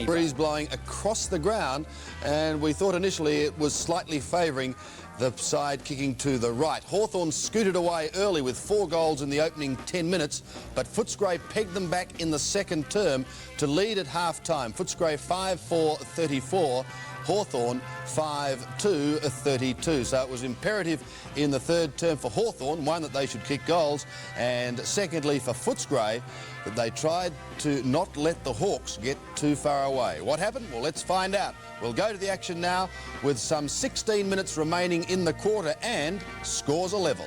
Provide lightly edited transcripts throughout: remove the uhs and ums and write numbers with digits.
Breeze blowing across the ground, and we thought initially it was slightly favouring the side kicking to the right. Hawthorn scooted away early with 4 goals in the opening 10 minutes, but Footscray pegged them back in the second term to lead at half-time. Footscray 5-4-34, Hawthorn 5-2-32. So it was imperative in the third term for Hawthorn, one, that they should kick goals, and secondly for Footscray, that they tried to not let the Hawks get too far away. What happened? Well, let's find out. We'll go to the action now with some 16 minutes remaining in the quarter and scores a level.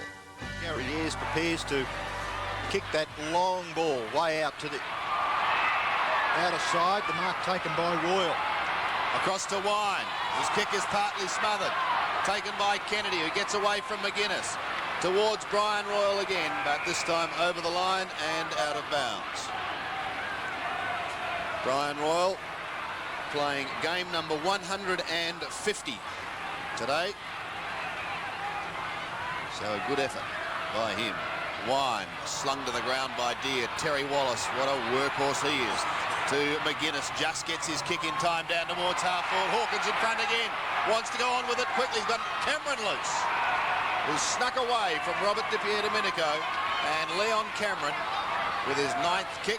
Gary Ayres prepares to kick that long ball way out to the outer side. The mark taken by Royal. Across to Wine. His kick is partly smothered. Taken by Kennedy, who gets away from McGuinness. Towards Brian Royal again, but this time over the line and out of bounds. Brian Royal playing game number 150 today. So a good effort by him. Wine slung to the ground by Deere. Terry Wallace, what a workhorse he is. To McGuinness, just gets his kick in time down towards half forward. Hawkins in front again, wants to go on with it quickly. He's got Cameron loose, who snuck away from Robert Di Domenico, and Leon Cameron with his 9th kick,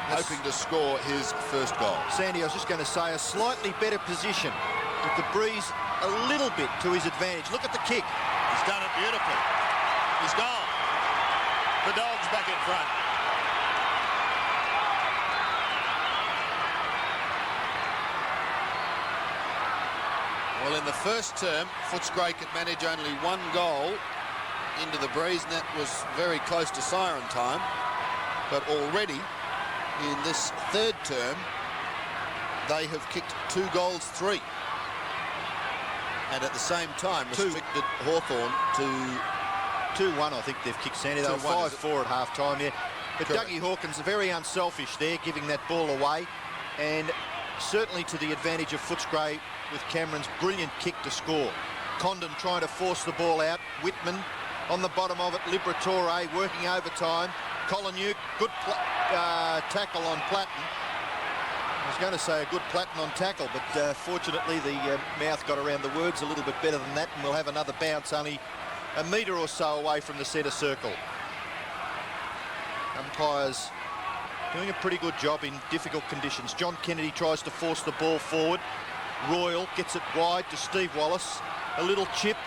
hoping to score his first goal. Sandy, I was just going to say, a slightly better position with the breeze a little bit to his advantage. Look at the kick. He's done it beautifully. He's gone. The Dogs back in front. Well, in the first term, Footscray could manage only 1 goal into the breeze, and that was very close to siren time. But already, in this third term, they have kicked 2 goals, 3. And at the same time, restricted Hawthorn to 2-1, I think they've kicked, Sandy. They were 5-4 at half-time, yeah. But correct. Dougie Hawkins are very unselfish there, giving that ball away. And certainly to the advantage of Footscray with Cameron's brilliant kick to score. Condon trying to force the ball out. Whitman on the bottom of it. Liberatore working overtime. Colin, good tackle on Platten. I was going to say a good Platten on tackle, but fortunately the mouth got around the words a little bit better than that, and we'll have another bounce only a metre or so away from the centre circle. Umpires doing a pretty good job in difficult conditions. John Kennedy tries to force the ball forward. Royal gets it wide to Steve Wallace. A little chip.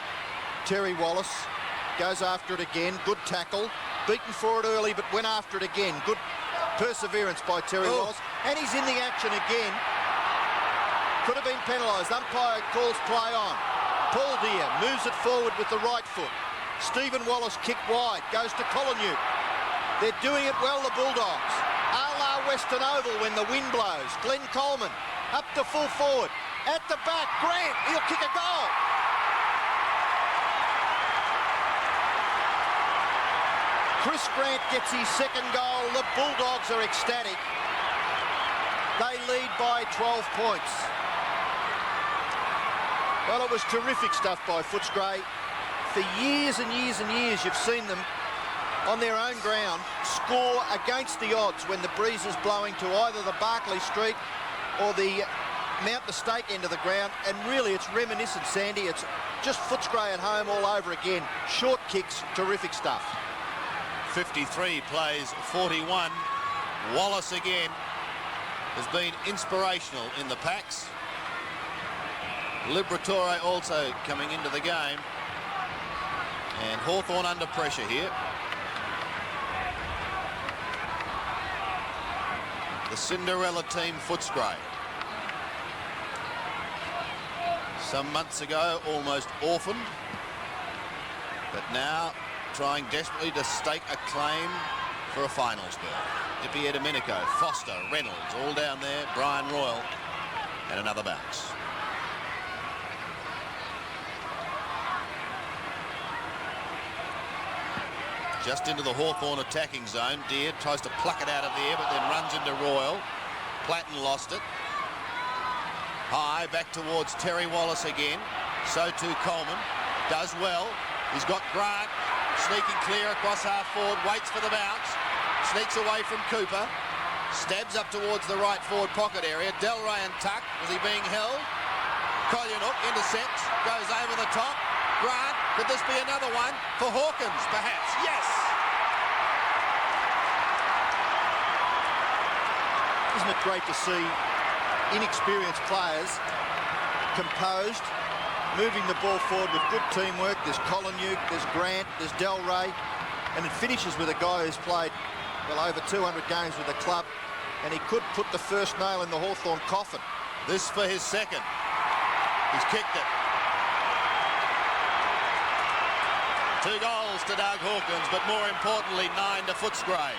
Terry Wallace goes after it again. Good tackle. Beaten for it early, but went after it again. Good perseverance by Terry Wallace. And he's in the action again. Could have been penalised. Umpire calls play on. Paul Deere moves it forward with the right foot. Stephen Wallace kicked wide. Goes to Colin. They're doing it well, the Bulldogs. A la Western Oval when the wind blows. Glenn Coleman up to full forward. At the back, Grant, he'll kick a goal. Chris Grant gets his second goal. The Bulldogs are ecstatic. They lead by 12 points. Well, it was terrific stuff by Footscray. For years and years and years, you've seen them on their own ground score against the odds when the breeze is blowing to either the Barclay Street or the Mount the Stake end of the ground, and really it's reminiscent, Sandy. It's just Footscray at home all over again. Short kicks, terrific stuff. 53 plays 41. Wallace again has been inspirational in the packs. Liberatore also coming into the game, and Hawthorn under pressure here. The Cinderella team, Footscray. Some months ago, almost orphaned, but now trying desperately to stake a claim for a finals berth. Di Domenico, Foster, Reynolds, all down there. Brian Royal, and another bounce. Just into the Hawthorn attacking zone. Deere tries to pluck it out of the air, but then runs into Royal. Platten lost it. High, back towards Terry Wallace again. So too Coleman. Does well. He's got Grant sneaking clear across half forward. Waits for the bounce. Sneaks away from Cooper. Stabs up towards the right forward pocket area. Delray and Tuck. Was he being held? Kolyanook intercepts. Goes over the top. Grant. Could this be another one for Hawkins, perhaps? Yes! Isn't it great to see inexperienced players composed, moving the ball forward with good teamwork? There's Kolyanook, there's Grant, there's Delray, and it finishes with a guy who's played, well, over 200 games with the club, and he could put the first nail in the Hawthorn coffin. This for his second. He's kicked it. 2 goals to Doug Hawkins, but more importantly, 9 to Footscray.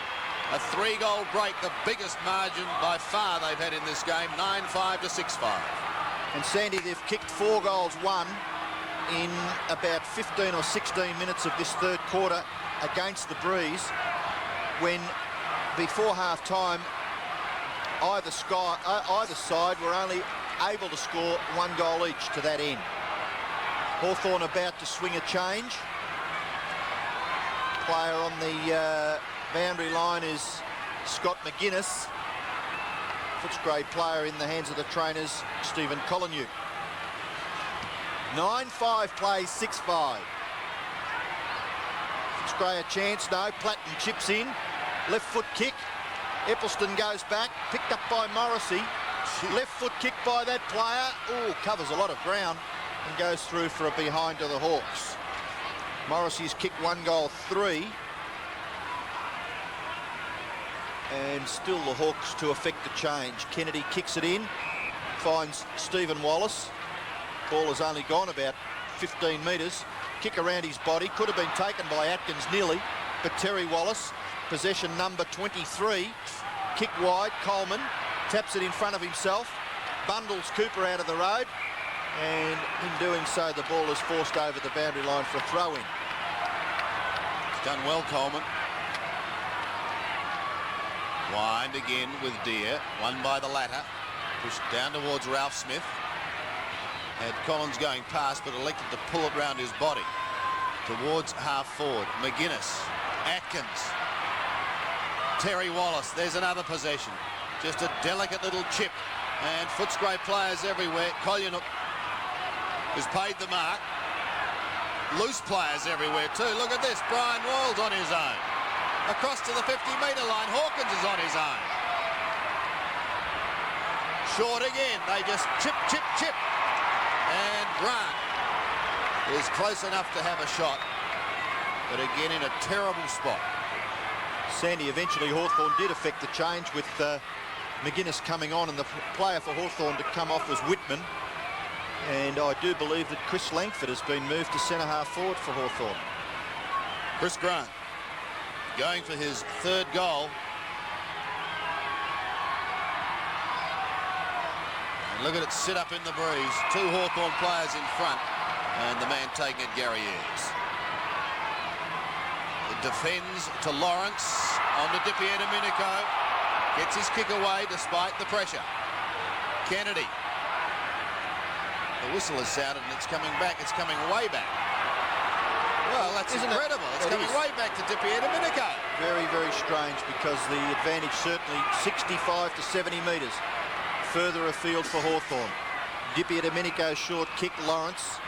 A 3-goal break, the biggest margin by far they've had in this game, 9-5 to 6-5. And Sandy, they've kicked 4 goals, 1 in about 15 or 16 minutes of this third quarter against the Breeze, when before half-time either side were only able to score 1 goal each to that end. Hawthorn about to swing a change. Player on the boundary line is Scott McGuinness. Footscray player in the hands of the trainers, Stephen Kolyanook. 9-5 plays 6-5. Footscray a chance, no. Platten chips in. Left foot kick. Eccleston goes back, picked up by Morrissey. Left foot kick by that player. Oh, covers a lot of ground and goes through for a behind to the Hawks. Morrissey's kicked 1 goal 3. And still the Hawks to effect the change. Kennedy kicks it in, finds Stephen Wallace. Ball has only gone about 15 metres. Kick around his body, could have been taken by Atkins nearly, but Terry Wallace, possession number 23, kick wide. Coleman taps it in front of himself, bundles Cooper out of the road, and in doing so the ball is forced over the boundary line for a throw-in. Done well, Coleman. Wind again with Deere, won by the latter, pushed down towards Ralph Smith. Had Collins going past, but elected to pull it round his body towards half forward. McGuinness, Atkins, Terry Wallace. There's another possession. Just a delicate little chip, and Footscray players everywhere. Kolyanook has paid the mark. Loose players everywhere too. Look at this. Brian Royals on his own. Across to the 50-metre line. Hawkins is on his own. Short again. They just chip, chip, chip. And Grant is close enough to have a shot, but again in a terrible spot. Sandy, eventually Hawthorn did effect the change with McGuinness coming on, and the player for Hawthorn to come off was Whitman. And I do believe that Chris Langford has been moved to centre half forward for Hawthorn. Chris Grant going for his 3rd goal. And look at it sit up in the breeze. 2 Hawthorn players in front, and the man taking it, Gary Ayres. It defends to Lawrence on to Dominico. Gets his kick away despite the pressure. Kennedy. The whistle has sounded and it's coming back. It's coming way back. Well, that's incredible. It's coming way back to Dominico. Very, very strange, because the advantage certainly 65 to 70 metres further afield for Hawthorn. Dominico short kick. Lawrence.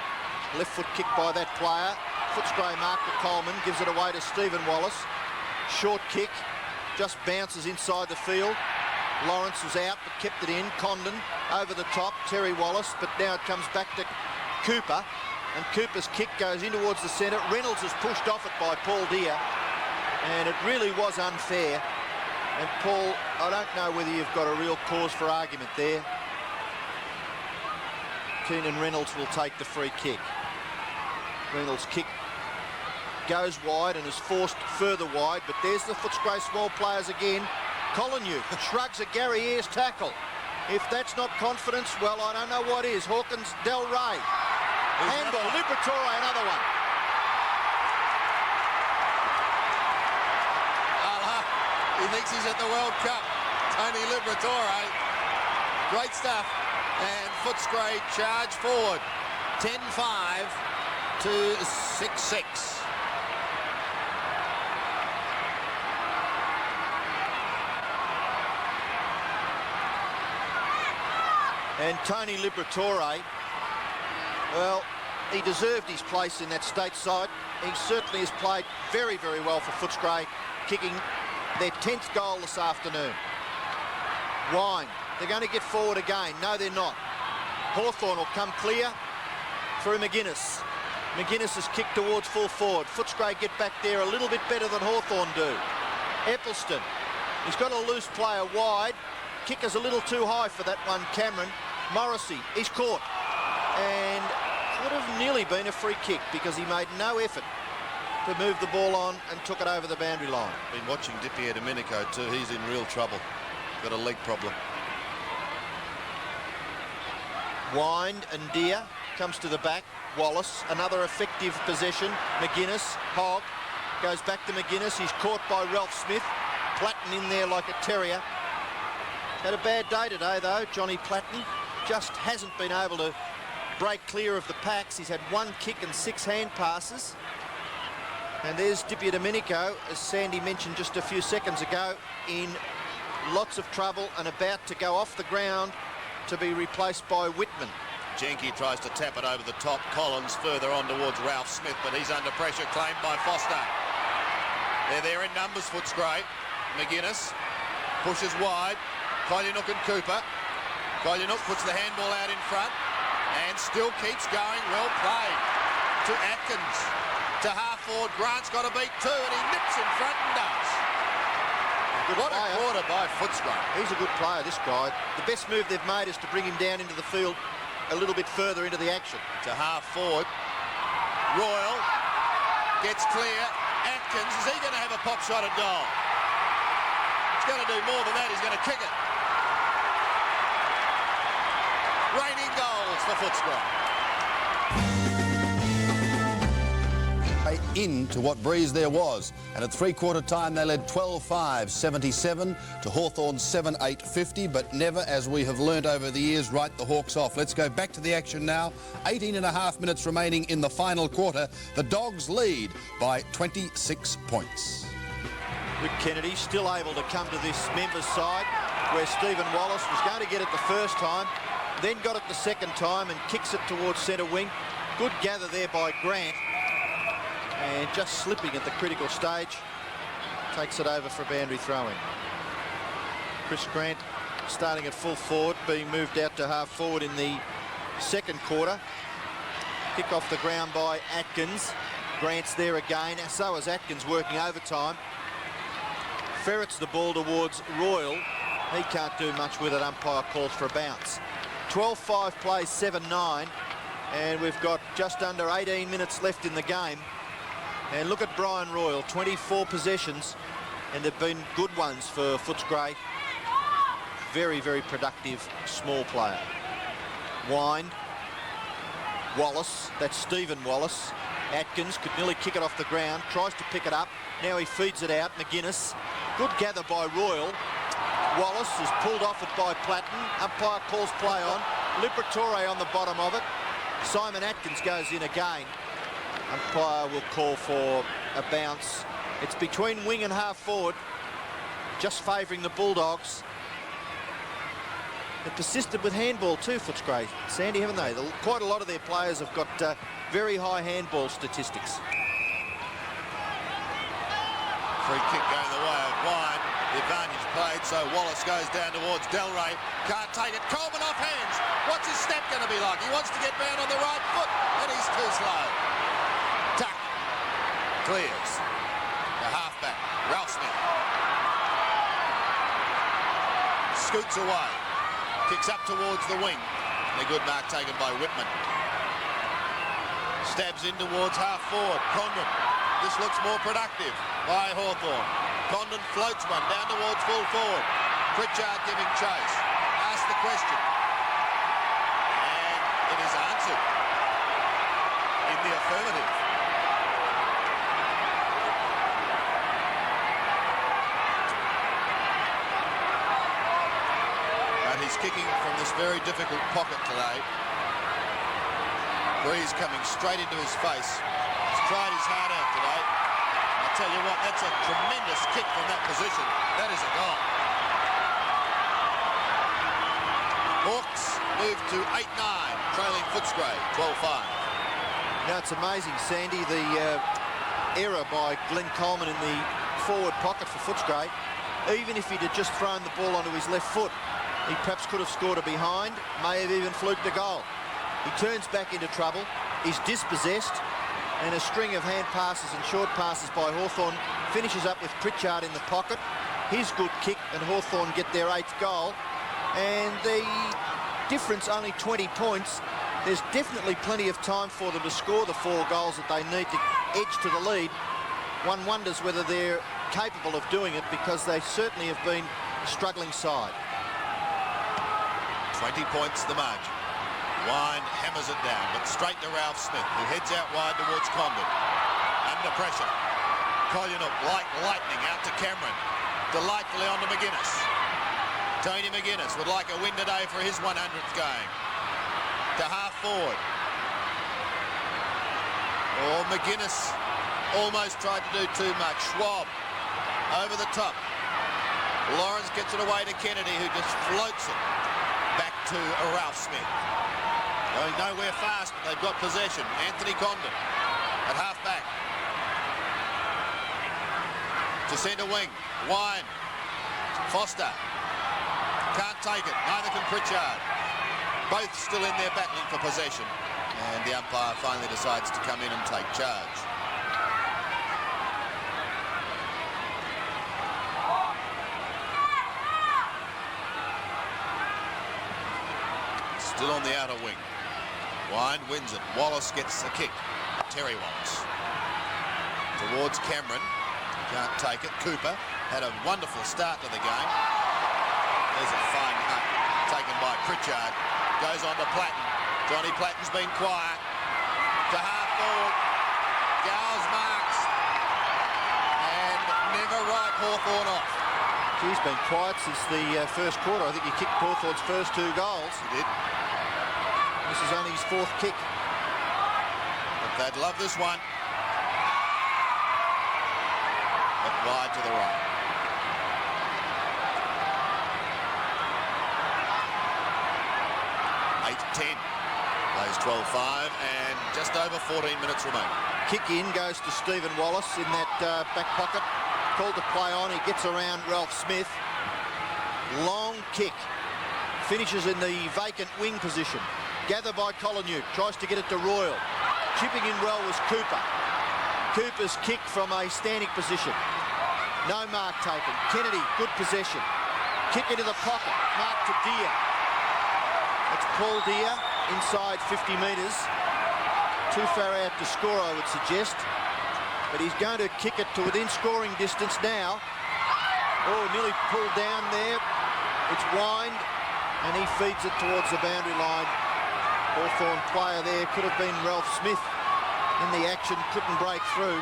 Left foot kick by that player. Footscray mark to Coleman. Gives it away to Stephen Wallace. Short kick. Just bounces inside the field. Lawrence was out but kept it in. Condon over the top. Terry Wallace, but now it comes back to Cooper, and Cooper's kick goes in towards the centre. Reynolds has pushed off it by Paul Deere, and it really was unfair. And Paul, I don't know whether you've got a real cause for argument there. Keenan Reynolds will take the free kick. Reynolds' kick goes wide and is forced further wide, but there's the Footscray small players again. Kolyanook shrugs a Gary Ayres tackle. If that's not confidence, well, I don't know what is. Hawkins, Del Rey. Handball, Liberatore, another one. He thinks he's at the World Cup. Tony Liberatore. Great stuff. And Footscray charge forward. 10-5 to 6-6. And Tony Liberatore, well, he deserved his place in that state side. He certainly has played very, very well for Footscray, kicking their 10th goal this afternoon. Wine, they're going to get forward again. No, they're not. Hawthorn will come clear through McGuinness. McGuinness is kicked towards full forward. Footscray get back there a little bit better than Hawthorn do. Eccleston, he's got a loose player wide. Kicker's a little too high for that one, Cameron. Morrissey, he's caught. And could have nearly been a free kick because he made no effort to move the ball on and took it over the boundary line. Been watching Di Domenico too. He's in real trouble. Got a leg problem. Wind and Deer comes to the back. Wallace, another effective possession. McGuinness, Hogg, goes back to McGuinness. He's caught by Ralph Smith. Platten in there like a terrier. Had a bad day today, though, Johnny Platten. Just hasn't been able to break clear of the packs. He's had 1 kick and 6 hand passes. And there's Di Domenico, as Sandy mentioned just a few seconds ago, in lots of trouble and about to go off the ground to be replaced by Whitman. Jenke tries to tap it over the top. Collins further on towards Ralph Smith, but he's under pressure, claimed by Foster. They're there in numbers, Footscray. McGuinness pushes wide. Kolyanook and Cooper. Kolyanook puts the handball out in front and still keeps going. Well played to Atkins. To half forward, Grant's got to beat 2 and he nips in front and does. What a quarter by Footscray. He's a good player, this guy. The best move they've made is to bring him down into the field a little bit further into the action. To half forward. Royal gets clear. Atkins, is he going to have a pop shot at goal? He's going to do more than that. He's going to kick it. Raining goals for Footscray. Into what breeze there was, and at three-quarter time they led 12-5, 77 to Hawthorn 7-8, 50, but never, as we have learnt over the years, write the Hawks off. Let's go back to the action now. 18.5 minutes remaining in the final quarter. The Dogs lead by 26 points. Rick Kennedy still able to come to this members side where Stephen Wallace was going to get it the first time, then got it the second time and kicks it towards centre wing. Good gather there by Grant. And just slipping at the critical stage, takes it over for a boundary throw-in. Chris Grant starting at full forward, being moved out to half forward in the second quarter. Kick off the ground by Atkins. Grant's there again, so is Atkins working overtime. Ferrets the ball towards Royal. He can't do much with it, umpire calls for a bounce. 12-5 plays 7-9, and we've got just under 18 minutes left in the game. And look at Brian Royal, 24 possessions, and they've been good ones for Footscray. Very, very productive small player. Wind, Wallace, that's Stephen Wallace. Atkins could nearly kick it off the ground, tries to pick it up. Now he feeds it out, McGuinness. Good gather by Royal. Wallace is pulled off it by Platten. Umpire calls play on. Liberatore on the bottom of it. Simon Atkins goes in again. Umpire will call for a bounce. It's between wing and half forward, just favouring the Bulldogs. They persisted with handball too, Footscray. Sandy, haven't they? Quite a lot of their players have got very high handball statistics. Free kick going the way of Wine. The advantage played, so Wallace goes down towards Delray. Can't take it. Coleman off hands. What's his step going to be like? He wants to get round on the right foot, and he's too slow. Tuck. Clears. The halfback, Ralph Smith. Scoots away. Kicks up towards the wing. And a good mark taken by Whitman. Stabs in towards half forward. Condon. This looks more productive by Hawthorn. Condon floats one down towards full forward. Pritchard giving chase. Asked the question. And it is answered in the affirmative. But he's kicking from this very difficult pocket today. Breeze coming straight into his face. He's tried his heart out today. I tell you what, that's a tremendous kick from that position. That is a goal. Hawks move to 8-9, trailing Footscray, 12-5. Now it's amazing, Sandy, the error by Glenn Coleman in the forward pocket for Footscray. Even if he'd have just thrown the ball onto his left foot, he perhaps could have scored a behind, may have even fluked a goal. He turns back into trouble, he's dispossessed, and a string of hand passes and short passes by Hawthorn finishes up with Pritchard in the pocket. His good kick, and Hawthorn get their 8th goal. And the difference only 20 points. There's definitely plenty of time for them to score the 4 goals that they need to edge to the lead. One wonders whether they're capable of doing it, because they certainly have been a struggling side. 20 points the margin. Wine hammers it down, but straight to Ralph Smith, who heads out wide towards Condon. Under pressure. Collier like lightning out to Cameron. Delightfully on to McGuinness. Tony McGuinness would like a win today for his 100th game. To half forward. Oh, McGuinness almost tried to do too much. Schwab over the top. Lawrence gets it away to Kennedy, who just floats it back to Ralph Smith. Going nowhere fast, but they've got possession. Anthony Condon at half back. To centre wing. Wine. Foster. Can't take it. Neither can Pritchard. Both still in there battling for possession. And the umpire finally decides to come in and take charge. Still on the outer wing. Wine wins it. Wallace gets the kick. Terry Wallace. Towards Cameron. Can't take it. Cooper had a wonderful start to the game. There's a fine hut taken by Pritchard. Goes on to Platten. Johnny Platten's been quiet. To half forward. Gow's marks. And never write Hawthorn off. He's been quiet since the first quarter. I think he kicked Hawthorn's first 2 goals. He did. This is only his 4th kick. But they'd love this one. But wide to the right. 8-10. Plays 12-5 and just over 14 minutes remaining. Kick in goes to Stephen Wallace in that back pocket. Called to play on. He gets around Ralph Smith. Long kick. Finishes in the vacant wing position. Gathered by Collinute. Tries to get it to Royal. Chipping in well was Cooper. Cooper's kick from a standing position. No mark taken. Kennedy, good possession. Kick into the pocket. Mark to Deere. That's Paul Deere inside 50 metres. Too far out to score, I would suggest. But he's going to kick it to within scoring distance now. Oh, nearly pulled down there. It's Wind, and he feeds it towards the boundary line. Hawthorn player there could have been Ralph Smith in the action, couldn't break through.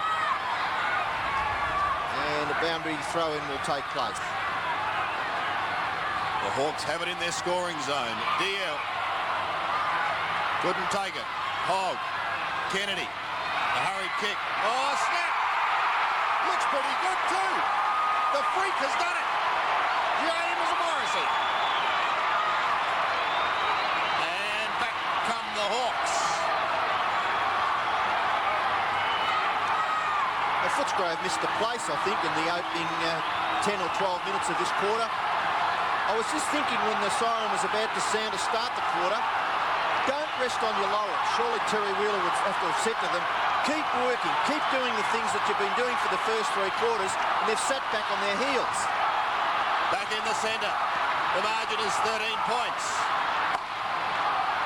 And a boundary throw-in will take place. The Hawks have it in their scoring zone. Deere couldn't take it. Hogg. Kennedy. A hurried kick. Oh, snap! Looks pretty good too. The freak has done it. James Morrissey. And back come the Hawks. Footscray have missed the place, I think, in the opening 10 or 12 minutes of this quarter. I was just thinking when the siren was about to sound to start the quarter, don't rest on your laurels. Surely Terry Wheeler would have to have said to them, keep working, keep doing the things that you've been doing for the first 3 quarters, and they've sat back on their heels. Back in the centre. The margin is 13 points.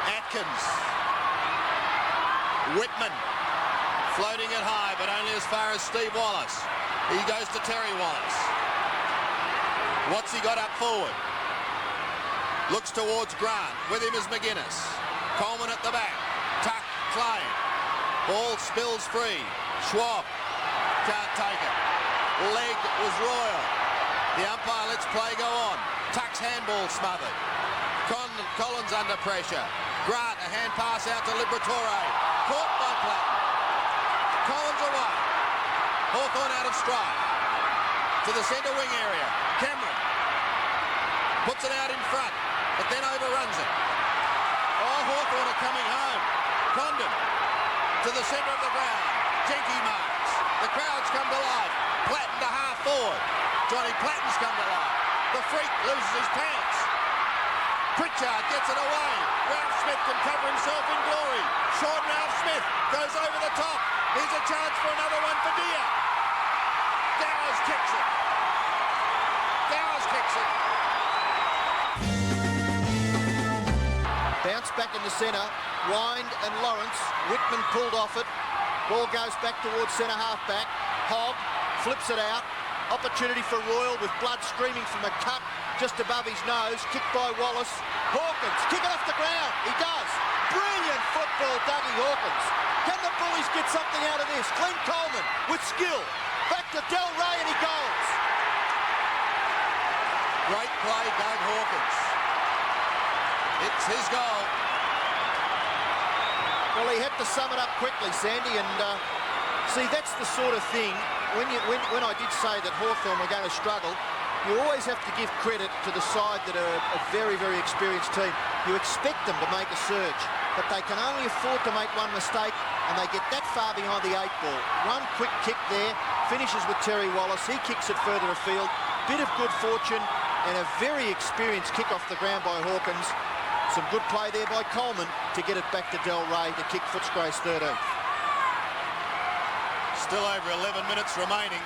Atkins. Whitman. Floating it high, but only as far as Steve Wallace. He goes to Terry Wallace. What's he got up forward? Looks towards Grant. With him is McGuinness. Coleman at the back. Tuck, Clay. Ball spills free. Schwab can't take it. Leg was Royal. The umpire lets play go on. Tuck's handball smothered. Collins under pressure. Grant, a hand pass out to Liberatore. Caught by Platten. Collins away. Hawthorn out of stride. To the centre wing area. Cameron puts it out in front, but then overruns it. Hawthorn are coming home. Condon to the centre of the ground. Jenky marks. The crowds come to life. Platten to half forward. Johnny Platten's come to life. The freak loses his pants. Pritchard gets it away. Ralph Smith can cover himself in glory. Sean Ralph Smith goes over the top. Here's a chance for another one for Deer. Gowers kicks it. Gowers kicks it. Bounce back in the centre. Wind and Lawrence. Whitman pulled off it. Ball goes back towards centre half back. Hogg flips it out. Opportunity for Royal with blood streaming from a cut just above his nose. Kicked by Wallace. Hawkins, kick it off the ground. He does. Brilliant football, Dougie Hawkins. Can the Bullies get something out of this? Glenn Coleman with skill. Back to Del Rey and he goes. Great play, Doug Hawkins. It's his goal. Well, he had to sum it up quickly, Sandy, and see, that's the sort of thing. When I did say that Hawthorn were going to struggle, you always have to give credit to the side that are a very, very experienced team. You expect them to make a surge, but they can only afford to make one mistake, and they get that far behind the 8 ball. One quick kick there, finishes with Terry Wallace. He kicks it further afield. Bit of good fortune, and a very experienced kick off the ground by Hawkins. Some good play there by Coleman to get it back to Del Rey to kick Footscray's 13th. Still over 11 minutes remaining.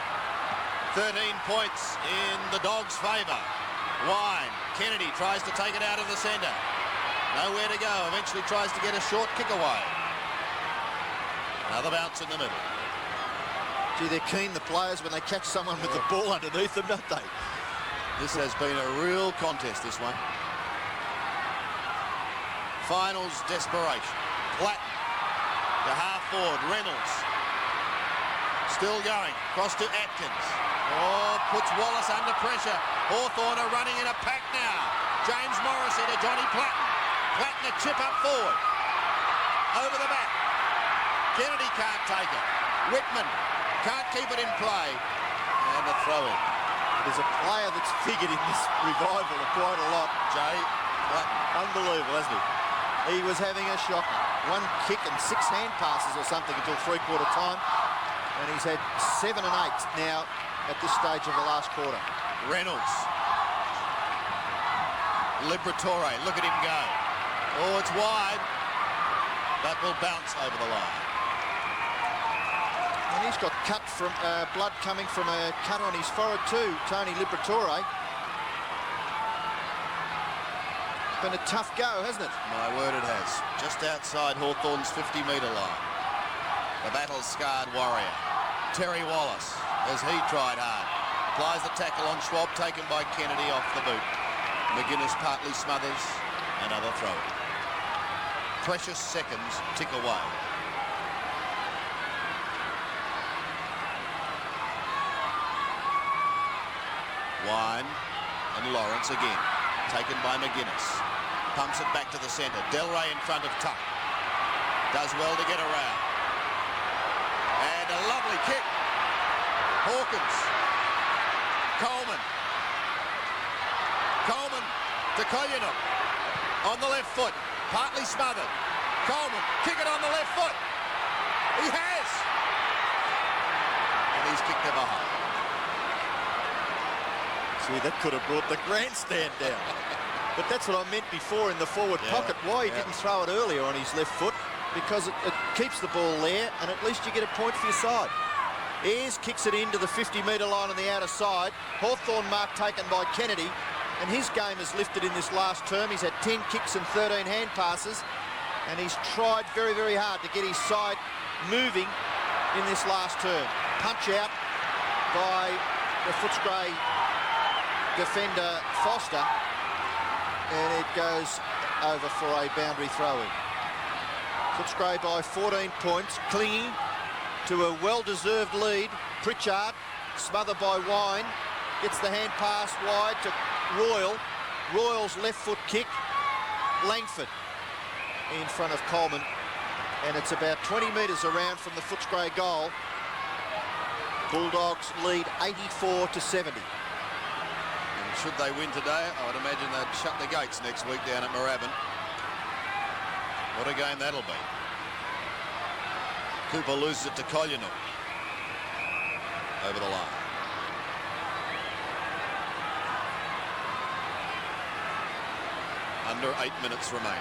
13 points in the Dogs' favour. Wine. Kennedy tries to take it out of the centre. Nowhere to go. Eventually tries to get a short kick away. Another bounce in the middle. Gee, they're keen, the players, when they catch someone with the ball underneath them, don't they? This has been a real contest, this one. Finals desperation. Platten to half forward. Reynolds still going. Cross to Atkins. Oh, puts Wallace under pressure. Hawthorn are running in a pack now. James Morrissey to Johnny Platten. Platten a chip up forward. Over the back. Kennedy can't take it. Whitman can't keep it in play. And a throw in. There's a player that's figured in this revival quite a lot. Jay Platten. Unbelievable, hasn't he? He was having a shocker. 1 kick and 6 hand passes or something until 3/4 time. And he's had 7 and 8 now at this stage of the last quarter. Reynolds. Liberatore, look at him go. Oh, it's wide. That will bounce over the line. And he's got cut from blood coming from a cut on his forehead too, Tony Liberatore. Been a tough go, hasn't it? My word, it has. Just outside Hawthorn's 50-metre line. The battle-scarred warrior. Terry Wallace, as he tried hard. Applies the tackle on Schwab, taken by Kennedy off the boot. McGuinness partly smothers. Another throw. Precious seconds tick away. Wine and Lawrence again. Taken by McGuinness. Pumps it back to the centre. Del Rey in front of Tuck. Does well to get around. And a lovely kick. Hawkins. Coleman. Coleman to Koyunuk. On the left foot. Partly smothered. Coleman. Kick it on the left foot. He has. And he's kicked it behind. See, that could have brought the grandstand down. But that's what I meant before in the forward pocket. Why he didn't throw it earlier on his left foot, because it keeps the ball there, and at least you get a point for your side. Ayres kicks it into the 50-metre line on the outer side. Hawthorn mark taken by Kennedy, and his game has lifted in this last term. He's had 10 kicks and 13 hand passes, and he's tried very, very hard to get his side moving in this last term. Punch out by the Footscray defender Foster, and it goes over for a boundary throw-in. Footscray by 14 points, clinging to a well-deserved lead. Pritchard, smothered by Wine, gets the hand pass wide to Royal. Royal's left foot kick. Langford in front of Coleman, and it's about 20 metres around from the Footscray goal. Bulldogs lead 84-70. Should they win today, I would imagine they'd shut the gates next week down at Moorabbin. What a game that'll be. Cooper loses it to Collier over the line. Under 8 minutes remaining.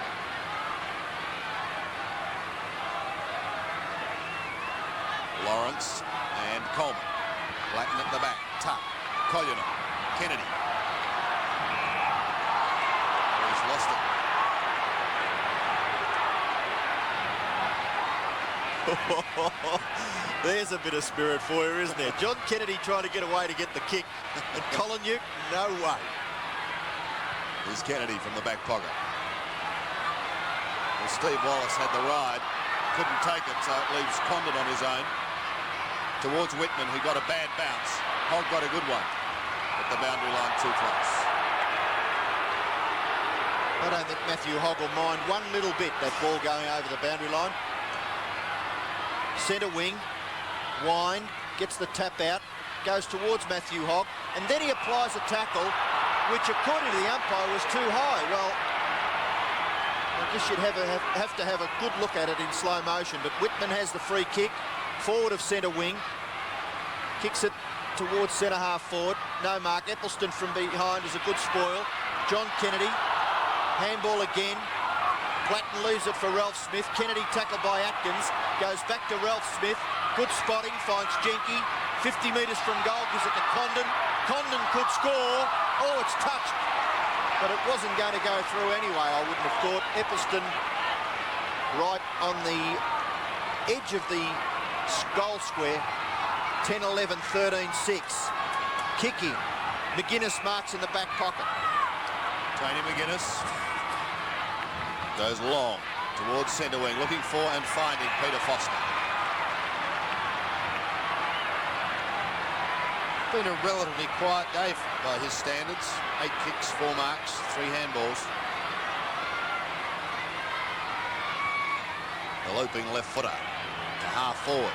Lawrence and Coleman. Latin at the back. Tuck. Collier. Kennedy. Oh, he's lost it. There's a bit of spirit for you, isn't there? John Kennedy trying to get away to get the kick. And Colin, no way. Here's Kennedy from the back pocket. Well, Steve Wallace had the ride. Couldn't take it, so it leaves Condon on his own. Towards Whitman, who got a bad bounce. Hogg got a good one. At the boundary line, too close. I don't think Matthew Hogg will mind one little bit, that ball going over the boundary line. Centre wing, Wine, gets the tap out, goes towards Matthew Hogg, and then he applies a tackle, which according to the umpire was too high. Well, I guess you'd have to have a good look at it in slow motion, but Whitman has the free kick, forward of centre wing, kicks it towards centre half forward. No mark. Eccleston from behind is a good spoil. John Kennedy, handball again. Platten leaves it for Ralph Smith. Kennedy tackled by Atkins, goes back to Ralph Smith. Good spotting, finds Jenke. 50 metres from goal, gives it to Condon. Condon could score. Oh, it's touched. But it wasn't going to go through anyway, I wouldn't have thought. Eccleston right on the edge of the goal square. 10, 11, 13, 6. Kicking. McGuinness marks in the back pocket. Tony McGuinness goes long towards centre wing, looking for and finding Peter Foster. Been a relatively quiet day by his standards. 8 kicks, 4 marks, 3 handballs. The looping left footer to half forward.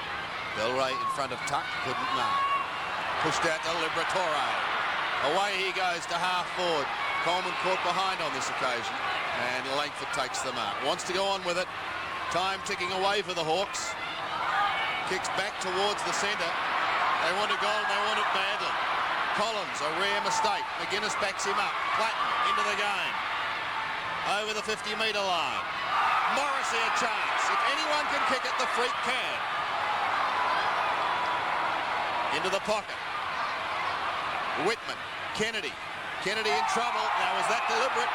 Belray in front of Tuck, couldn't mark. Pushed out to Liberatore. Away he goes to half forward. Coleman caught behind on this occasion, and Langford takes the mark. Wants to go on with it. Time ticking away for the Hawks. Kicks back towards the centre. They want a goal and they want it badly. Collins, a rare mistake. McGuinness backs him up. Platten into the game. Over the 50-metre line. Morrissey a chance. If anyone can kick it, the freak can. Into the pocket. Whitman. Kennedy. Kennedy in trouble. Now, was that deliberate?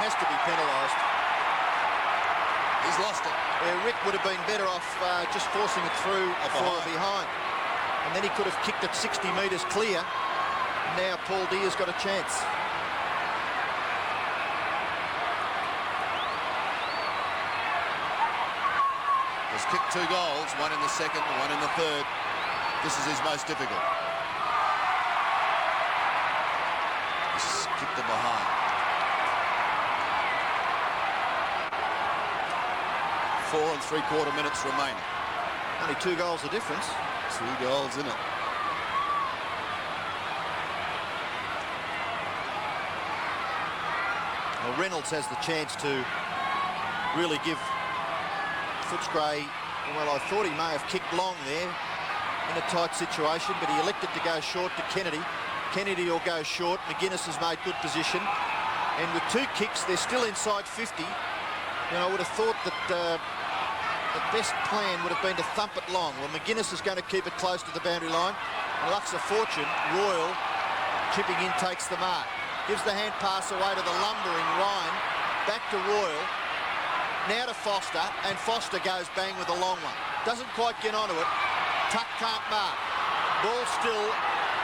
Has to be penalised. He's lost it. Rick would have been better off just forcing it through or behind. And then he could have kicked it 60 metres clear. Now Paul Deer's got a chance. He's kicked 2 goals, one in the second, one in the third. This is his most difficult. He's kicked it behind. 4 3/4 minutes remaining. Only 2 goals of difference. 2 goals in it. Well, Reynolds has the chance to really give Footscray, well, I thought he may have kicked long there in a tight situation, but he elected to go short to Kennedy. Kennedy will go short. McGuinness has made good position. And with 2 kicks, they're still inside 50. And I would have thought that the best plan would have been to thump it long. Well, McGuinness is going to keep it close to the boundary line. And Luck's a fortune. Royal chipping in takes the mark. Gives the hand pass away to the lumbering Ryan. Back to Royal. Now to Foster. And Foster goes bang with a long one. Doesn't quite get onto it. Tuck can't mark. Ball still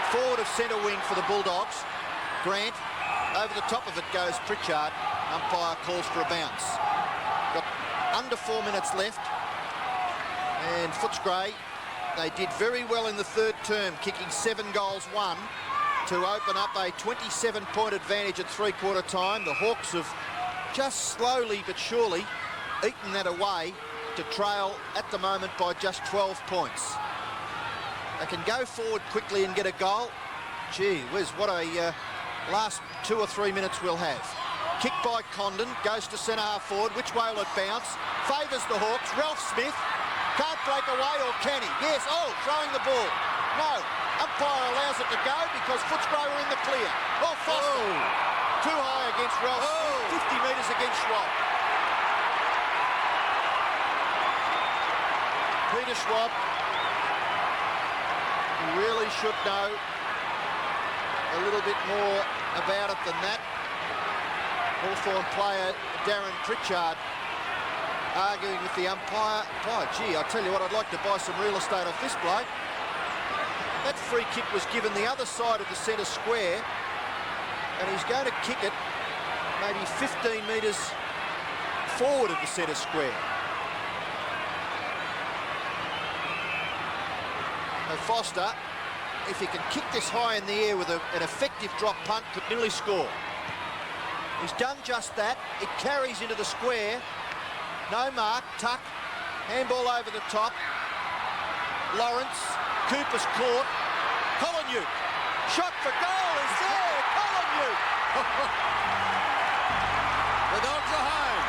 forward of centre wing for the Bulldogs. Grant. Over the top of it goes Pritchard. Umpire calls for a bounce. Got under 4 minutes left. And Footscray, they did very well in the third term, kicking 7 goals, 1, to open up a 27-point advantage at 3/4 time. The Hawks have just slowly but surely eaten that away to trail at the moment by just 12 points. They can go forward quickly and get a goal. Gee whiz, what a last 2 or 3 minutes we'll have. Kick by Condon, goes to centre-half forward. Which way will it bounce? Favours the Hawks. Ralph Smith can't break away, or can he? Yes, throwing the ball. No, umpire allows it to go because Footscray were in the clear. Well, Foster, too high against Ralph Smith, 50 metres against Schwab. Peter Schwab, who really should know a little bit more about it than that. Hawthorn player Darren Pritchard arguing with the umpire. Oh, gee, I tell you what, I'd like to buy some real estate off this bloke. That free kick was given the other side of the centre square, and he's going to kick it maybe 15 metres forward of the centre square. So Foster, if he can kick this high in the air with an effective drop punt, could nearly score. He's done just that. It carries into the square. No mark, tuck, handball over the top. Lawrence, Cooper's caught. Collingham, shot for goal is there. Collingham. The Dogs are home.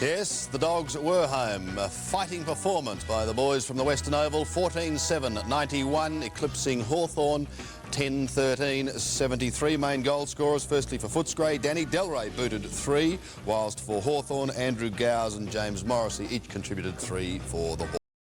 Yes, the Dogs were home. A fighting performance by the boys from the Western Oval. 14-7-91, eclipsing Hawthorn. 10-13, 73 main goal scorers. Firstly for Footscray, Danny Delray booted 3, whilst for Hawthorn, Andrew Gowes and James Morrissey each contributed 3 for the Hawks.